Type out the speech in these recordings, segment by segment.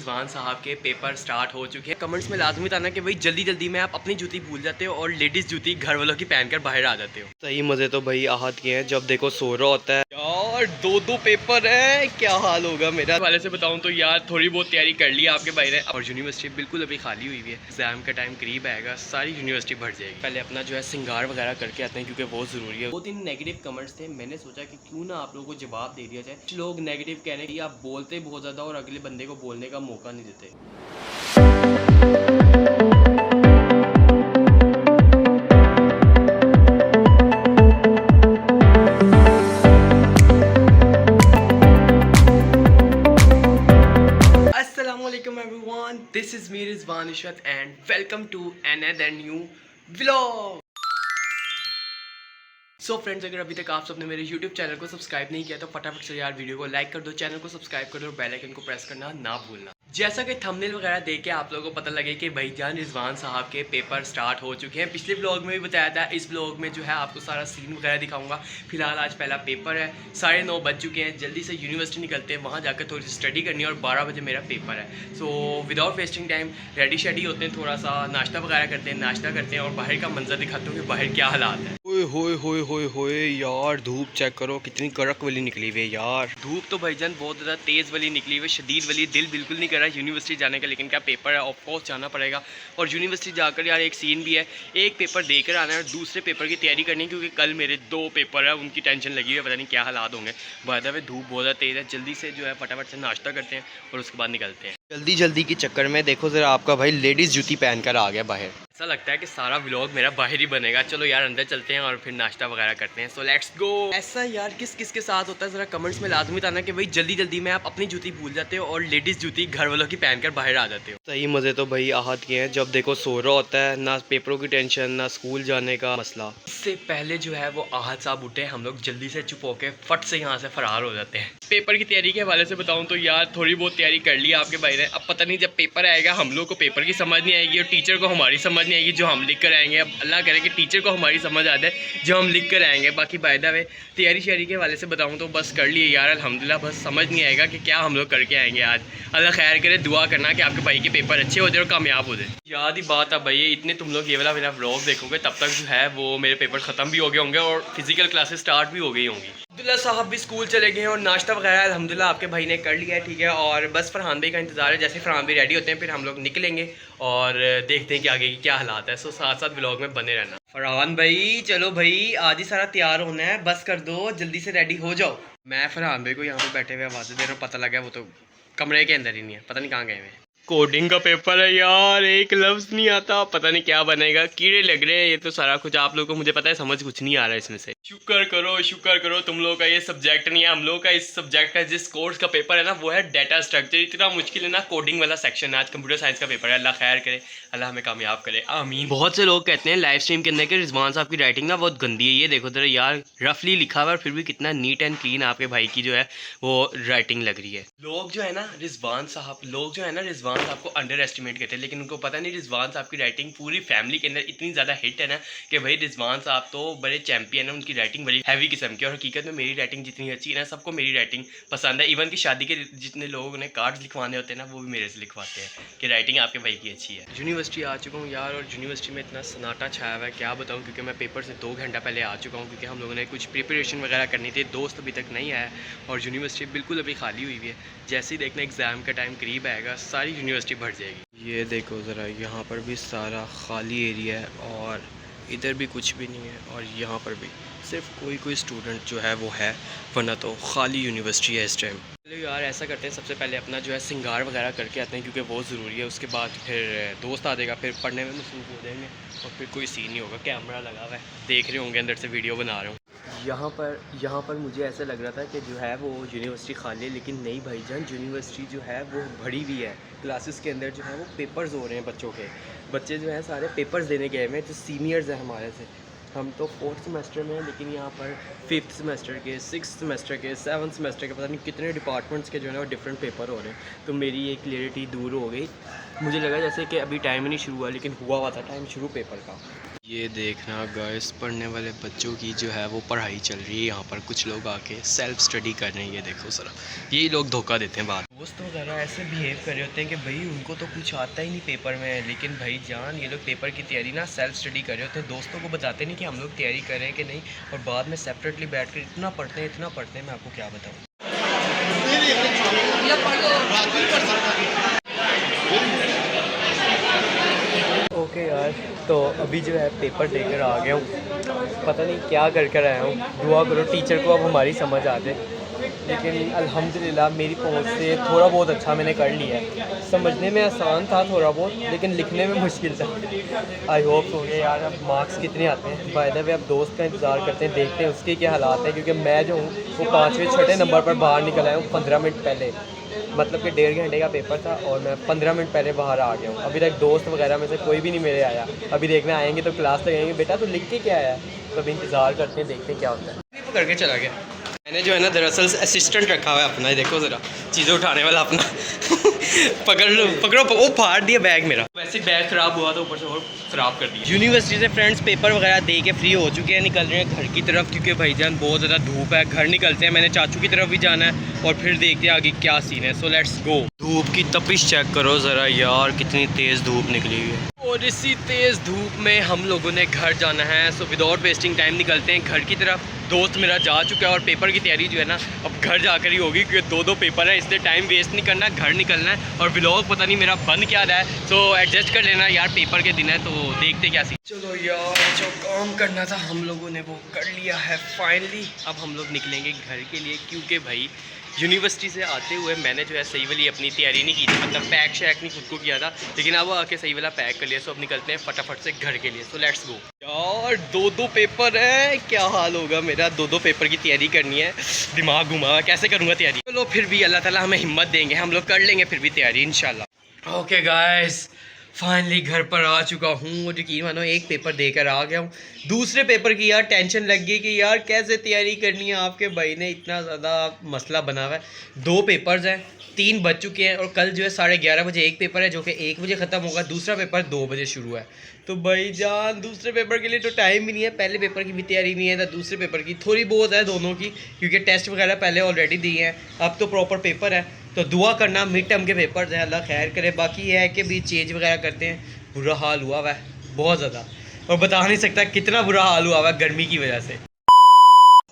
रिजवान साहब के paper start हो चुके हैं। कमेंट्स में लाजमी बताना कि भाई जल्दी जल्दी में आप अपनी जूती भूल जाते हो और लेडीज जूती घर वालों की पहनकर बाहर आ जाते हो। सही मजे तो भाई आहत के हैं जब देखो सो रहा होता है यार। दो पेपर है, क्या हाल होगा मेरा। वाले से बताऊं तो यार थोड़ी बहुत तैयारी कर ली आपके भाई ने और यूनिवर्सिटी बिल्कुल अभी खाली हुई है। एग्जाम का टाइम करीब आएगा, सारी यूनिवर्सिटी भर जाएगी। पहले अपना जो है सिंगार वगैरह करके आते हैं क्योंकि बहुत जरूरी है। 2-3 नेगेटिव कमेंट्स थे, मैंने सोचा कि क्यों ना आप लोगों को जवाब दे दिया जाए। लोग नेगेटिव कहने की आप बोलते बहुत ज्यादा और अगले बंदे को बोलने का मौका नहीं देते। Assalamualaikum everyone, this is me Rizwan Ishrat and welcome to another new vlog. So friends, अगर अभी तक आप सबने मेरे YouTube चैनल को सब्सक्राइब नहीं किया तो फटाफट से यार वीडियो को लाइक कर दो, चैनल को सब्सक्राइब कर दो और बेल आइकन को प्रेस करना ना भूलना। जैसा कि थंबनेल वगैरह देख के आप लोगों को पता लगे कि भाईजान रिजवान साहब के पेपर स्टार्ट हो चुके हैं। पिछले ब्लॉग में भी बताया था, इस ब्लॉग में जो है आपको सारा सीन वगैरह दिखाऊंगा। फिलहाल आज पहला पेपर है, 9:30 बज चुके हैं। जल्दी से यूनिवर्सिटी निकलते हैं, वहाँ जाकर थोड़ी सी स्टडी करनी है और 12 बजे मेरा पेपर है। So without wasting time ready shady होते हैं, थोड़ा सा नाश्ता वगैरह करते हैं, नाश्ता करते हैं और बाहर का मंजर दिखाते हैं कि बाहर क्या हालात है। होए यार, धूप चेक करो कितनी कड़क वाली निकली हुई है यार। धूप तो भाईजान बहुत ज़्यादा तेज़ वाली निकली हुई है, शदीद वाली। दिल बिल्कुल नहीं कर रहा यूनिवर्सिटी जाने का, लेकिन क्या पेपर है, ऑफ कोर्स जाना पड़ेगा। और यूनिवर्सिटी जाकर यार एक सीन भी है, एक पेपर देकर आना है और दूसरे पेपर की तैयारी करनी है क्योंकि कल मेरे 2 पेपर है, उनकी टेंशन लगी हुई है, पता नहीं क्या हालात होंगे। बाय द वे धूप बहुत ज़्यादा तेज़ है। जल्दी से जो है फटाफट से नाश्ता करते हैं और उसके बाद निकलते हैं। जल्दी के चक्कर में देखो ज़रा आपका भाई लेडीज़ जूती पहन कर आ गया बाहर। ऐसा लगता है कि सारा व्लॉग मेरा बाहर ही बनेगा। चलो यार अंदर चलते हैं और फिर नाश्ता वगैरह करते हैं। So let's go. ऐसा यार किस किस के साथ होता है ज़रा कमेंट्स में लाजमी बताना कि भाई जल्दी जल्दी में आप अपनी जूती भूल जाते हो और लेडीज़ जूती घर वालों की पहनकर बाहर आ जाते हो। सही मज़े तो भाई आहत के हैं जब देखो सो रहा होता है, ना पेपरों की टेंशन ना स्कूल जाने का मसला। इससे पहले जो है वो आहत साहब उठे, हम लोग जल्दी से चुप होके फट से यहाँ से फरार हो जाते हैं। पेपर की तैयारी के हवाले से बताऊँ तो यार थोड़ी बहुत तैयारी कर ली आपके भाई ने। अब पता नहीं जब पेपर आएगा हम लोग को पेपर की समझ नहीं आएगी और टीचर को हमारी समझ नहीं आएगी जो हम लिख कर आएंगे। अब अल्लाह करे कि टीचर को हमारी समझ आ जाए जो हम लिख कर आएंगे। बाकी बाय द वे तैयारी शारी के हवाले से बताऊं तो बस कर लिए यार अल्हम्दुलिल्लाह। बस समझ नहीं आएगा कि क्या हम लोग करके आएंगे आज। अल्लाह खैर करे, दुआ करना कि आपके भाई के पेपर अच्छे हो जाए और कामयाब हो जाए। याद ही बात है भाई, इतने तुम लोग ये वाला मेरा व्लॉग देखोगे तब तक जो है वो मेरे पेपर ख़त्म भी हो गए होंगे और फिजिकल क्लासेस स्टार्ट भी हो गई होंगी। अब्दुल्ला साहब भी स्कूल चले गए हैं और नाश्ता वगैरह अल्हम्दुलिल्लाह आपके भाई ने कर लिया है, ठीक है। और बस फरहान भाई का इंतज़ार है, जैसे फरहान भाई रेडी होते हैं फिर हम लोग निकलेंगे और देखते हैं कि आगे की क्या हालात है। सो साथ साथ व्लॉग में बने रहना। फरहान भाई चलो भाई, आज ही सारा तैयार होना है, बस कर दो, जल्दी से रेडी हो जाओ। मैं फरहान भाई को यहाँ पे बैठे हुए आवाज़ें दे रहा हूँ, पता लगा वो तो कमरे के अंदर ही नहीं है, पता नहीं कहाँ गए हुए। कोडिंग का पेपर है यार, एक लफ्ज़ नहीं आता, पता नहीं क्या बनेगा, कीड़े लग रहे हैं ये तो सारा कुछ। आप लोगों को मुझे पता है समझ कुछ नहीं आ रहा है इसमें से। शुक्र करो तुम लोगों का ये सब्जेक्ट नहीं है। हम लोगों का इस सब्जेक्ट का जिस कोर्स का पेपर है ना वो है डाटा स्ट्रक्चर। इतना मुश्किल है ना कोडिंग वाला सेक्शन है। आज कंप्यूटर साइंस का पेपर है, अल्लाह खैर करे, अल्लाह हमें कामयाब करे, आमीन। बहुत से लोग कहते हैं लाइव स्ट्रीम के अंदर कि रिजवान साहब की राइटिंग ना बहुत गंदी है। ये देखो जरा यार, रफली लिखा हुआ है फिर भी कितना नीट एंड क्लीन आपके भाई की जो है वो राइटिंग लग रही है। लोग जो है ना रिजवान साहब को अंडर एस्टिमेट करते हैं, लेकिन उनको पता नहीं रिजवान साहब की राइटिंग पूरी फैमिली के अंदर इतनी ज़्यादा हिट है ना कि भाई रिजवान साहब तो बड़े चैंपियन है, उनकी राइटिंग बड़ी हैवी किस्म की। और हकीकत में मेरी राइटिंग जितनी अच्छी है ना, सबको मेरी राइटिंग पसंद है। इवन की शादी के जितने लोगों ने कार्ड्स लिखवाने होते हैं ना वो भी मेरे से लिखवाते हैं कि राइटिंग आपके भाई की अच्छी है। यूनिवर्सिटी आ चुका हूँ यार और यूनिवर्सिटी में इतना सन्नाटा छाया हुआ है क्या बताऊँ, क्योंकि मैं पेपर से 2 घंटा पहले आ चुका हूँ क्योंकि हम लोगों ने कुछ प्रिपरेशन वगैरह करनी थी। दोस्त अभी तक नहीं आया और यूनिवर्सिटी बिल्कुल अभी खाली हुई है। जैसे ही देखना एग्ज़ाम का टाइम करीब आएगा सारी यूनिवर्सिटी भर जाएगी। ये देखो ज़रा, यहाँ पर भी सारा खाली एरिया है और इधर भी कुछ भी नहीं है और यहाँ पर भी सिर्फ कोई स्टूडेंट जो है वो है, वरना तो खाली यूनिवर्सिटी है इस टाइम। चलो यार ऐसा करते हैं, सबसे पहले अपना जो है सिंगार वगैरह करके आते हैं क्योंकि बहुत ज़रूरी है। उसके बाद फिर दोस्त आ जाएगा, फिर पढ़ने में मसरूफ़ हो जाएंगे और फिर कोई सीन नहीं होगा। कैमरा लगा हुआ है, देख रहे होंगे अंदर से वीडियो बना रहा हूँ। यहाँ पर मुझे ऐसा लग रहा था कि जो है वो यूनिवर्सिटी खाली है, लेकिन नहीं भाईजान, यूनिवर्सिटी जो है वो भरी हुई है। क्लासेस के अंदर जो है वो पेपर्स हो रहे हैं बच्चों के। बच्चे जो हैं सारे पेपर्स देने गए हुए हैं, जो सीनियर्स हैं हमारे से। हम तो 4th सेमेस्टर में हैं, लेकिन यहाँ पर 5th सेमेस्टर के, 6th सेमेस्टर के, 7th सेमेस्टर के, पता नहीं कितने डिपार्टमेंट्स के जो है वो डिफरेंट पेपर हो रहे हैं। तो मेरी ये क्लियरिटी दूर हो गई, मुझे लगा जैसे कि अभी टाइम ही नहीं शुरू हुआ, लेकिन हुआ था टाइम शुरू पेपर का। ये देखना गाइस, पढ़ने वाले बच्चों की जो है वो पढ़ाई चल रही है। यहाँ पर कुछ लोग आके सेल्फ स्टडी कर रहे हैं। ये देखो सर, यही लोग धोखा देते हैं। बात दोस्त वगैरह ऐसे बिहेव कर रहे होते हैं कि भाई उनको तो कुछ आता ही नहीं पेपर में, लेकिन भाई जान ये लोग पेपर की तैयारी ना सेल्फ स्टडी कर रहे होते हैं। दोस्तों को बताते नहीं कि हम लोग तैयारी कर रहे हैं कि नहीं, और बाद में सेपरेटली बैठ कर इतना पढ़ते हैं मैं आपको क्या बताऊँ। ओके यार, तो अभी जो है पेपर देकर आ गया हूँ। पता नहीं क्या कर कर आया हूँ। दुआ करो टीचर को अब हमारी समझ आ जाए। लेकिन अल्हम्दुलिल्लाह मेरी पहुँच से थोड़ा बहुत अच्छा मैंने कर लिया है। समझने में आसान था थोड़ा बहुत, लेकिन लिखने में मुश्किल था। आई होप हो गया यार। अब मार्क्स कितने आते हैं बाय द वे, अब दोस्त का इंतज़ार करते हैं, देखते हैं उसके क्या हालात हैं। क्योंकि मैं जो हूँ वो 5वें छठे नंबर पर बाहर निकल आया हूँ 15 मिनट पहले। मतलब कि 1.5 घंटे का पेपर था और मैं 15 मिनट पहले बाहर आ गया हूँ। अभी तक दोस्त वगैरह में से कोई भी नहीं मेरे आया। अभी देखना आएंगे तो क्लास लगाएंगे, बेटा तो लिख के क्या आया। तो अभी इंतज़ार करते हैं, देखते हैं क्या होता है। पकड़ के चला गया मैंने जो है ना, दरअसल असिस्टेंट रखा हुआ है अपना। देखो ज़रा, चीज़ें उठाने वाला अपना पकड़ो वो फाड़ दिया बैग मेरा। वैसे बैग ख़राब हुआ तो ऊपर से और ख़राब कर दिया। यूनिवर्सिटी से फ्रेंड्स पेपर वगैरह दे के फ्री हो चुके हैं, निकल रहे हैं घर की तरफ। क्योंकि भाईजान बहुत ज़्यादा धूप है। घर निकलते हैं, मैंने चाचू की तरफ भी जाना है और फिर देखते हैं आगे क्या सीन है। So let's go. धूप की तपिश चेक करो ज़रा यार, कितनी तेज़ धूप निकली हुई है। और इसी तेज़ धूप में हम लोगों ने घर जाना है। सो विदाउट वेस्टिंग टाइम निकलते हैं घर की तरफ। दोस्त मेरा जा चुका है और पेपर की तैयारी जो है ना अब घर जाकर ही होगी, क्योंकि 2 पेपर है, इसलिए टाइम वेस्ट नहीं करना, घर निकलना है। और व्लॉग पता नहीं मेरा बन क्या रहा है, सो एडजस्ट कर लेना यार, पेपर के दिन है तो देखते क्या सी। चलो यार, जो काम करना था हम लोगों ने वो कर लिया है फाइनली। अब हम लोग निकलेंगे घर के लिए, क्योंकि भाई यूनिवर्सिटी से आते हुए मैंने जो है सही वाली अपनी तैयारी नहीं की थी, मतलब पैक शैक नहीं खुद को किया था, लेकिन अब आके सही वाला पैक कर लिया। सो अब निकलते हैं फटाफट से घर के लिए। सो लेट्स गो यार। 2 पेपर है, क्या हाल होगा मेरा। 2 पेपर की तैयारी करनी है, दिमाग घुमा हुआ, कैसे करूँगा तैयारी। चलो फिर भी अल्लाह ताला हमें हिम्मत देंगे, हम लोग कर लेंगे फिर भी तैयारी इंशाल्लाह। ओके गाइस, फाइनली घर पर आ चुका हूँ। और यकीन मानो एक पेपर देकर आ गया हूँ। दूसरे पेपर की यार टेंशन लग गई कि यार कैसे तैयारी करनी है। आपके भाई ने इतना ज़्यादा मसला बना हुआ है। 2 पेपर्स हैं, 3 बज चुके हैं और कल जो है 11:30 बजे एक पेपर है जो कि 1 बजे ख़त्म होगा। दूसरा पेपर 2 बजे शुरू है। तो भाई जान, दूसरे पेपर के लिए तो टाइम भी नहीं है। पहले पेपर की भी तैयारी नहीं है, तो दूसरे पेपर की थोड़ी बहुत है दोनों की, क्योंकि टेस्ट वगैरह पहले ऑलरेडी दिए हैं। अब तो प्रॉपर पेपर है, तो दुआ करना मिड टर्म के पेपर है, अल्लाह खैर करे। बाकी ये है कि भी चेंज वगैरह करते हैं। बुरा हाल हुआ हुआ है बहुत ज़्यादा, और बता नहीं सकता कितना बुरा हाल हुआ हुआ है गर्मी की वजह से।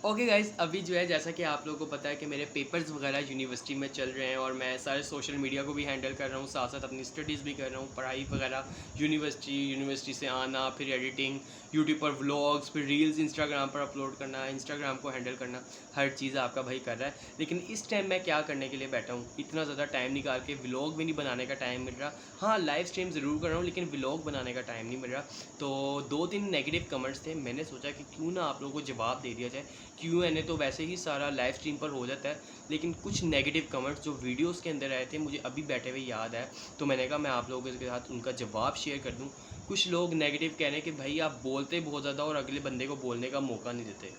ओके गाइस, अभी जो है जैसा कि आप लोगों को पता है कि मेरे पेपर्स वगैरह यूनिवर्सिटी में चल रहे हैं और मैं सारे सोशल मीडिया को भी हैंडल कर रहा हूँ, साथ साथ अपनी स्टडीज़ भी कर रहा हूँ, पढ़ाई वगैरह, यूनिवर्सिटी से आना, फिर एडिटिंग, यूट्यूब पर व्लॉग्स, फिर रील्स इंस्टाग्राम पर अपलोड करना, इंस्टाग्राम को हैंडल करना, हर चीज़ आपका भाई कर रहा है। लेकिन इस टाइम मैं क्या करने के लिए बैठा हूँ, इतना ज़्यादा टाइम निकाल के व्लॉग भी नहीं बनाने का टाइम मिल रहा। हाँ, लाइव स्ट्रीम ज़रूर कर रहा हूँ, लेकिन व्लॉग बनाने का टाइम नहीं मिल रहा। तो 2-3 नेगेटिव कमेंट्स थे, मैंने सोचा कि क्यों ना आप लोगों को जवाब दे दिया जाए। Q&A तो वैसे ही सारा लाइव स्ट्रीम पर हो जाता है, लेकिन कुछ नेगेटिव कमेंट्स जो वीडियोस के अंदर आए थे मुझे अभी बैठे हुए याद है, तो मैंने कहा मैं आप लोगों के साथ उनका जवाब शेयर कर दूं। कुछ लोग नेगेटिव कह रहे हैं कि भाई आप बोलते बहुत ज़्यादा और अगले बंदे को बोलने का मौका नहीं देते।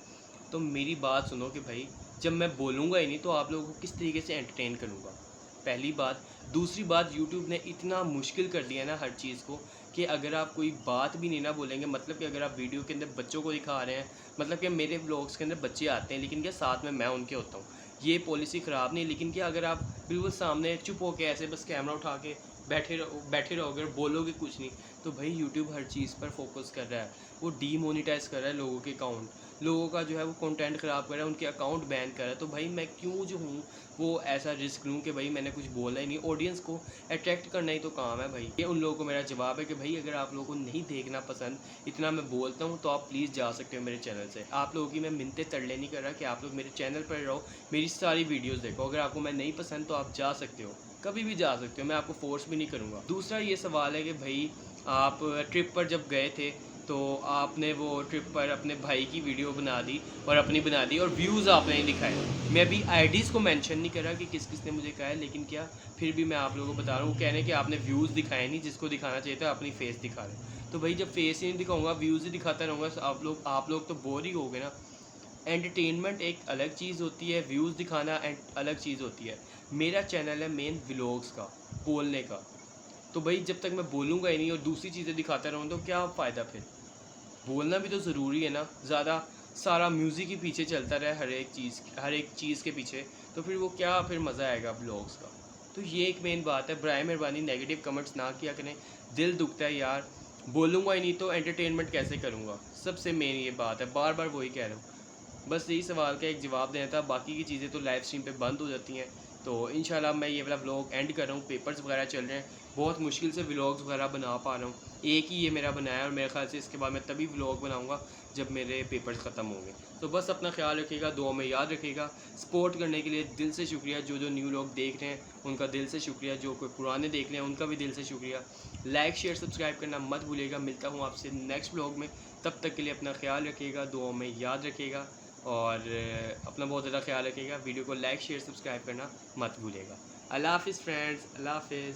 तो मेरी बात सुनो कि भाई जब मैं बोलूँगा ही नहीं तो आप लोगों को किस तरीके से एंटरटेन करूँगा, पहली बात। दूसरी बात, यूट्यूब ने इतना मुश्किल कर दिया ना हर चीज़ को, कि अगर आप कोई बात भी नहीं ना बोलेंगे, मतलब कि अगर आप वीडियो के अंदर बच्चों को दिखा रहे हैं, मतलब कि मेरे व्लॉग्स के अंदर बच्चे आते हैं, लेकिन क्या साथ में मैं उनके होता हूँ, ये पॉलिसी ख़राब नहीं। लेकिन क्या अगर आप बिल्कुल सामने चुप होकर ऐसे बस कैमरा उठा के बैठे रहोगे और बोलोगे कुछ नहीं, तो भाई यूट्यूब हर चीज़ पर फोकस कर रहा है, वो डीमोनेटाइज कर रहा है लोगों के अकाउंट, लोगों का जो है वो कंटेंट ख़राब कर रहा है, उनके अकाउंट बैन कर रहा है। तो भाई मैं क्यों जो हूँ वो ऐसा रिस्क लूँ कि भाई मैंने कुछ बोला ही नहीं। ऑडियंस को अट्रैक्ट करना ही तो काम है भाई। ये उन लोगों को मेरा जवाब है कि भाई अगर आप लोगों को नहीं देखना पसंद, इतना मैं बोलता हूँ, तो आप प्लीज़ जा सकते हो मेरे चैनल से। आप लोगों की मैं मिन्नतें तरले नहीं कर रहा कि आप लोग मेरे चैनल पर रहो, मेरी सारी वीडियोज़ देखो। अगर आपको मैं नहीं पसंद तो आप जा सकते हो, कभी भी जा सकते हो, मैं आपको फोर्स भी नहीं करूँगा। दूसरा ये सवाल है कि भाई आप ट्रिप पर जब गए थे तो आपने वो ट्रिप पर अपने भाई की वीडियो बना दी और अपनी बना दी, और व्यूज़ आपने नहीं दिखाए। मैं अभी आईडीज़ को मेंशन नहीं कर रहा कि किस किस ने मुझे कहा है, लेकिन क्या फिर भी मैं आप लोगों को बता रहा हूँ, कह रहे हैं कि आपने व्यूज़ दिखाए नहीं, जिसको दिखाना चाहिए था अपनी फेस दिखा रहे। तो भाई जब फेस ही नहीं दिखाऊंगा, व्यूज़ ही दिखाता रहूँगा, तो आप लोग तो बोर ही हो गए ना। एंटरटेनमेंट एक अलग चीज़ होती है, व्यूज़ दिखाना अलग चीज़ होती है। मेरा चैनल है मेन व्लॉग्स का, बोलने का। तो भाई जब तक मैं बोलूँगा ही नहीं और दूसरी चीज़ें दिखाता रहूँ तो क्या फ़ायदा फिर। बोलना भी तो ज़रूरी है ना, ज़्यादा सारा म्यूज़िक ही पीछे चलता रहे हर एक चीज़ के पीछे, तो फिर वो क्या फिर मज़ा आएगा ब्लॉग्स का। तो ये एक मेन बात है, बराए मेहरबानी नेगेटिव कमेंट्स ना किया करें, दिल दुखता है यार, बोलूँगा ही नहीं तो एंटरटेनमेंट कैसे करूँगा, सबसे मेन ये बात है, बार बार वही कह रहा हूँ। बस यही सवाल का एक जवाब देना था, बाकी की चीज़ें तो लाइव स्ट्रीम पे बंद हो जाती हैं। तो इंशाल्लाह मैं ये वाला व्लॉग एंड कर रहा हूँ, पेपर्स वगैरह चल रहे हैं, बहुत मुश्किल से व्लॉग्स वगैरह बना पा रहा हूँ, एक ही ये मेरा बनाया है और मेरे ख्याल से इसके बाद मैं तभी व्लॉग बनाऊँगा जब मेरे पेपर्स ख़त्म होंगे। तो बस अपना ख्याल रखिएगा, दुआ में याद रखिएगा, सपोर्ट करने के लिए दिल से शुक्रिया, जो न्यू लोग देख रहे हैं उनका दिल से शुक्रिया, जो कोई पुराने देख रहे हैं उनका भी दिल से शुक्रिया। लाइक शेयर सब्सक्राइब करना मत भूलिएगा। मिलता हूँ आपसे नेक्स्ट व्लॉग में, तब तक के लिए अपना ख्याल रखिएगा, दुआ में याद रखिएगा और अपना बहुत ज़्यादा ख्याल रखिएगा। वीडियो को लाइक शेयर सब्सक्राइब करना मत भूलिएगा। अल्लाह हाफ़िज़ फ्रेंड्स, अल्लाह हाफ़िज़।